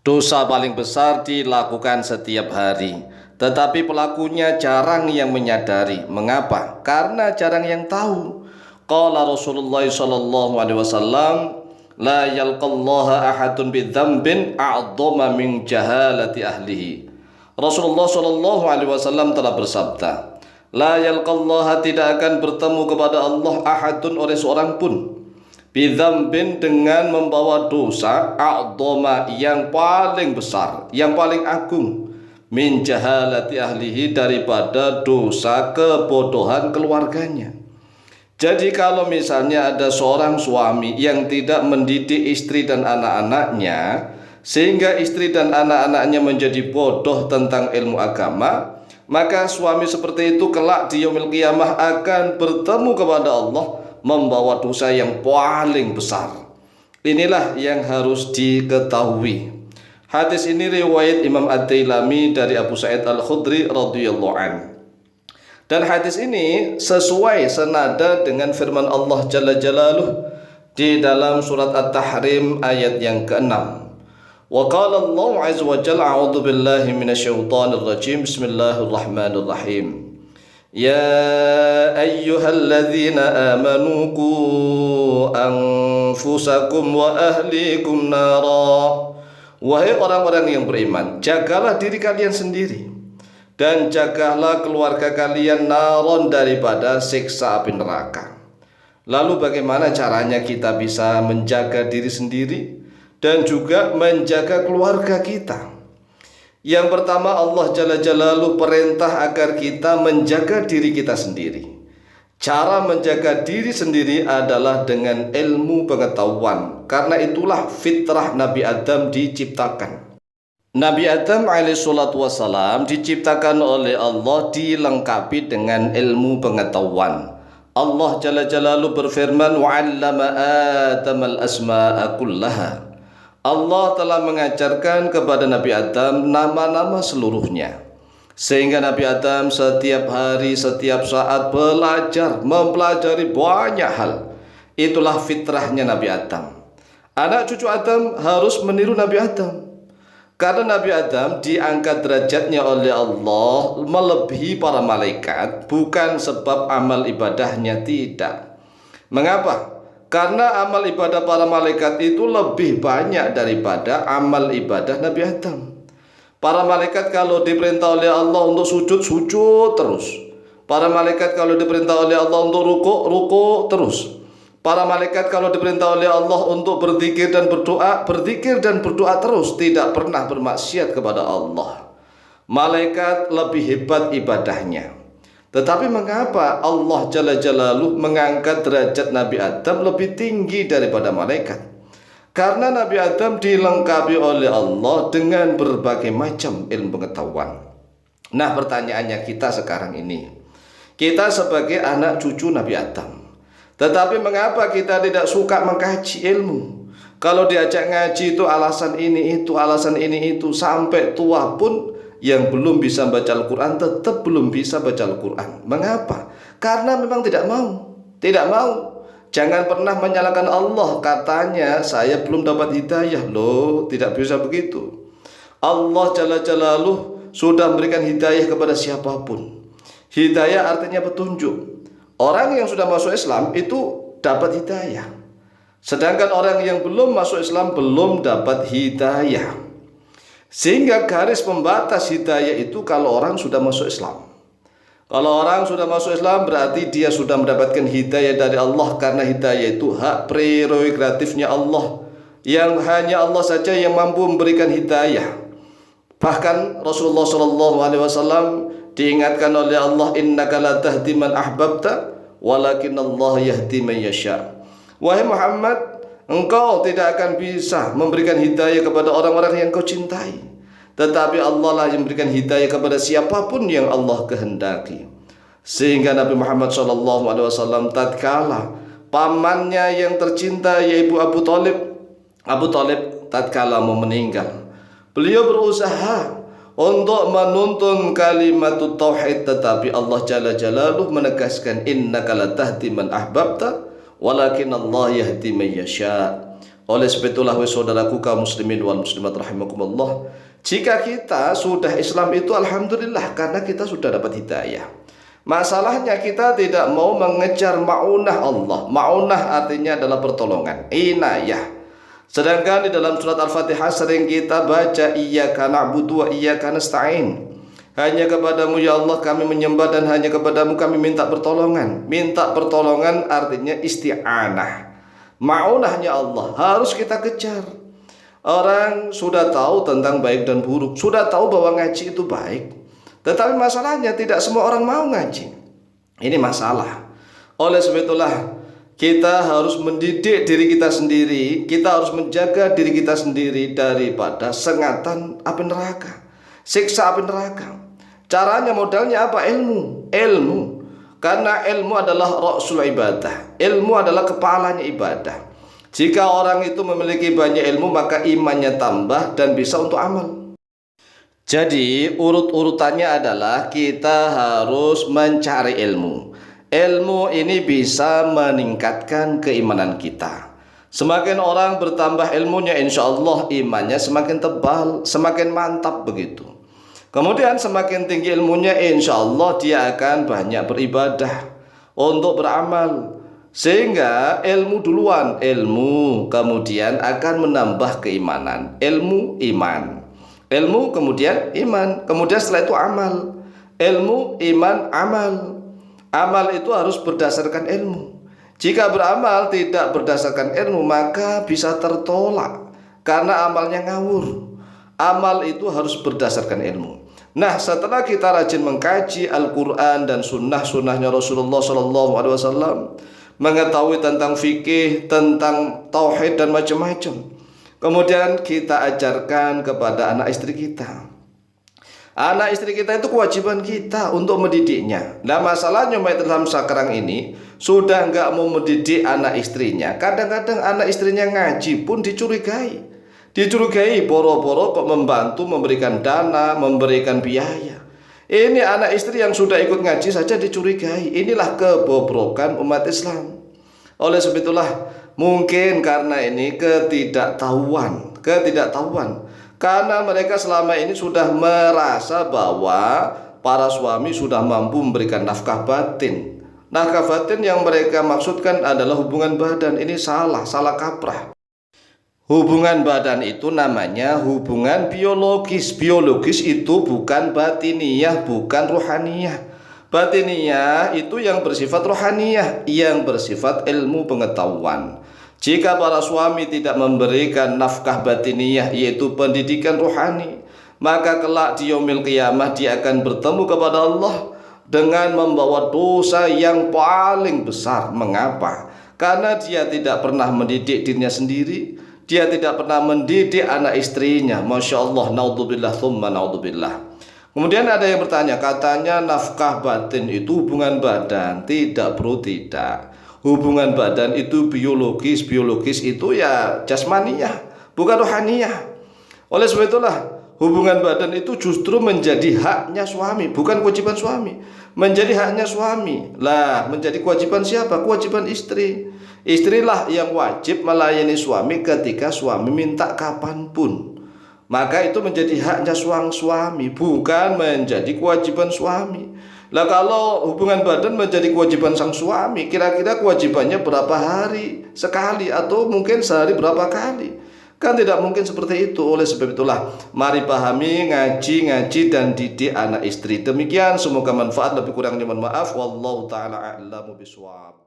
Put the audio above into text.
Dosa paling besar dilakukan setiap hari, tetapi pelakunya jarang yang menyadari. Mengapa? Karena jarang yang tahu. Qala Rasulullah sallallahu alaihi wasallam, la yalqallaha ahadun bidzambin a'dhama min jahalati ahlihi. Rasulullah sallallahu alaihi wasallam telah bersabda, la yalqallaha, tidak akan bertemu kepada Allah ahadun, oleh seorang pun, bidzambin, dengan membawa dosa, a'dhama, yang paling besar, yang paling agung, min jahalati ahlihi, daripada dosa kebodohan keluarganya. Jadi kalau misalnya ada seorang suami yang tidak mendidik istri dan anak-anaknya, sehingga istri dan anak-anaknya menjadi bodoh tentang ilmu agama, maka suami seperti itu kelak di yaumil qiyamah akan bertemu kepada Allah membawa dosa yang paling besar. Inilah yang harus diketahui. Hadis ini riwayat Imam Ad-Dailami dari Abu Sa'id Al-Khudri radhiyallahu anhu. Dan hadis ini sesuai senada dengan firman Allah Jalla Jalaluh di dalam surat At-Tahrim ayat yang ke-6. Wa qala Allah azza wa jalla, a'udzu billahi minasyaitonir rajim, bismillahirrahmanirrahim. Ya ayyuhalladzina amanu qu anfusakum wa ahlikum nara. Wahai orang-orang yang beriman, jagalah diri kalian sendiri dan jagalah keluarga kalian naron, daripada siksa api neraka. Lalu bagaimana caranya kita bisa menjaga diri sendiri dan juga menjaga keluarga kita? Yang pertama, Allah Jalla Jalaluhu perintah agar kita menjaga diri kita sendiri. Cara menjaga diri sendiri adalah dengan ilmu pengetahuan, karena itulah fitrah Nabi Adam diciptakan. Nabi Adam alaihissalatu wassalam diciptakan oleh Allah dilengkapi dengan ilmu pengetahuan. Allah Jalla Jalaluhu berfirman, wa'allama Adamal asma'a kullaha. Allah telah mengajarkan kepada Nabi Adam nama-nama seluruhnya, sehingga Nabi Adam setiap hari, setiap saat mempelajari banyak hal. Itulah fitrahnya Nabi Adam. Anak cucu Adam harus meniru Nabi Adam, karena Nabi Adam diangkat derajatnya oleh Allah melebihi para malaikat, bukan sebab amal ibadahnya, tidak. Mengapa? Karena amal ibadah para malaikat itu lebih banyak daripada amal ibadah Nabi Adam. Para malaikat kalau diperintah oleh Allah untuk sujud, sujud terus. Para malaikat kalau diperintah oleh Allah untuk ruku, ruku terus. Para malaikat kalau diperintah oleh Allah untuk berzikir dan berdoa, berzikir dan berdoa terus, tidak pernah bermaksiat kepada Allah. Malaikat lebih hebat ibadahnya. Tetapi mengapa Allah Jalla Jalaluhu mengangkat derajat Nabi Adam lebih tinggi daripada malaikat? Karena Nabi Adam dilengkapi oleh Allah dengan berbagai macam ilmu pengetahuan. Nah, pertanyaannya kita sekarang ini, kita sebagai anak cucu Nabi Adam, tetapi mengapa kita tidak suka mengkaji ilmu? Kalau diajak ngaji itu alasan ini itu, sampai tua pun yang belum bisa baca Al-Quran tetap belum bisa baca Al-Quran. Mengapa? Karena memang tidak mau. Jangan pernah menyalahkan Allah, katanya saya belum dapat hidayah. Loh, tidak bisa begitu. Allah Jalla Jalaluhu sudah memberikan hidayah kepada siapapun. Hidayah artinya petunjuk. Orang yang sudah masuk Islam itu dapat hidayah, sedangkan orang yang belum masuk Islam belum dapat hidayah. Sehingga garis pembatas hidayah itu kalau orang sudah masuk Islam. Kalau orang sudah masuk Islam berarti dia sudah mendapatkan hidayah dari Allah, karena hidayah itu hak prerogatifnya Allah, yang hanya Allah saja yang mampu memberikan hidayah. Bahkan Rasulullah SAW diingatkan oleh Allah, innaka la tahdi man ahbabta walakin Allah yahdi man yasha. Wahai Muhammad, engkau tidak akan bisa memberikan hidayah kepada orang-orang yang kau cintai, tetapi Allah lah yang memberikan hidayah kepada siapapun yang Allah kehendaki. Sehingga Nabi Muhammad SAW tatkala pamannya yang tercinta yaitu Abu Talib tatkala mau meninggal, beliau berusaha untuk menuntun kalimat tauhid, tetapi Allah Jalla Jalaluhu menegaskan, innaka la tahdi man ahbabta walakin Allah yahdi man yasha. Oleh sebab itulah wahai saudaraku kaum muslimin wal muslimat rahimakumullah, jika kita sudah Islam itu alhamdulillah karena kita sudah dapat hidayah. Masalahnya kita tidak mau mengejar ma'unah Allah. Ma'unah artinya adalah pertolongan, inayah. Sedangkan di dalam surat Al-Fatihah sering kita baca iyyaka na'budu wa iyyaka nasta'in. Hanya kepadamu ya Allah kami menyembah dan hanya kepadamu kami minta pertolongan. Minta pertolongan artinya isti'anah. Ma'unahnya Allah harus kita kejar. Orang sudah tahu tentang baik dan buruk, sudah tahu bahwa ngaji itu baik, tetapi masalahnya tidak semua orang mau ngaji. Ini masalah. Oleh sebab itulah kita harus mendidik diri kita sendiri. Kita harus menjaga diri kita sendiri daripada sengatan api neraka, siksa api neraka. Caranya modalnya apa? Ilmu. Karena ilmu adalah ra'sul ibadah. Ilmu adalah kepalanya ibadah. Jika orang itu memiliki banyak ilmu, maka imannya tambah dan bisa untuk amal. Jadi urut-urutannya adalah kita harus mencari ilmu. Ilmu ini bisa meningkatkan keimanan kita. Semakin orang bertambah ilmunya, insya Allah imannya semakin tebal, semakin mantap begitu. Kemudian semakin tinggi ilmunya, insya Allah dia akan banyak beribadah untuk beramal. Sehingga ilmu duluan, ilmu kemudian akan menambah keimanan. Ilmu iman, ilmu kemudian iman, kemudian setelah itu amal. Ilmu, iman, amal. Amal itu harus berdasarkan ilmu. Jika beramal tidak berdasarkan ilmu, maka bisa tertolak karena amalnya ngawur. Amal itu harus berdasarkan ilmu. Nah, setelah kita rajin mengkaji Al-Quran dan sunnah-sunnahnya Rasulullah SAW, mengetahui tentang fikih, tentang tauhid dan macam-macam, kemudian kita ajarkan kepada anak istri kita. Anak istri kita itu kewajiban kita untuk mendidiknya. Nah, masalahnya umat Islam sekarang ini sudah nggak mau mendidik anak istrinya. Kadang-kadang anak istrinya ngaji pun dicurigai. Boro-boro kok membantu memberikan dana, memberikan biaya. Ini anak istri yang sudah ikut ngaji saja dicurigai. Inilah kebobrokan umat Islam. Oleh sebab itulah mungkin karena ini ketidaktahuan. Karena mereka selama ini sudah merasa bahwa para suami sudah mampu memberikan nafkah batin. Nafkah batin yang mereka maksudkan adalah hubungan badan. Ini salah kaprah. Hubungan badan itu namanya hubungan biologis. Biologis itu bukan batiniyah, bukan ruhaniyah. Batiniyah itu yang bersifat ruhaniyah, yang bersifat ilmu pengetahuan. Jika para suami tidak memberikan nafkah batiniyah, yaitu pendidikan ruhani, maka kelak di yaumil qiyamah dia akan bertemu kepada Allah dengan membawa dosa yang paling besar. Mengapa? Karena dia tidak pernah mendidik dirinya sendiri. Dia tidak pernah mendidik anak istrinya. Masya Allah, naudzubillah, thumma naudzubillah. Kemudian ada yang bertanya, katanya nafkah batin itu hubungan badan. Tidak bro, tidak. Hubungan badan itu biologis. Biologis itu ya jasmaniyah, bukan rohaniyah. Oleh sebab itulah hubungan badan itu justru menjadi haknya suami, bukan kewajiban suami. Menjadi haknya suami. Lah, menjadi kewajiban siapa? Kewajiban istri. Istrilah yang wajib melayani suami ketika suami minta kapanpun. Maka itu menjadi haknya suami, bukan menjadi kewajiban suami. Lah kalau hubungan badan menjadi kewajiban sang suami, kira-kira kewajibannya berapa hari sekali atau mungkin sehari berapa kali? Kan tidak mungkin seperti itu. Oleh sebab itulah mari pahami, ngaji dan didik anak istri. Demikian, semoga manfaat, lebih kurangnya mohon maaf. Wallahu taala a'lamu bishawab.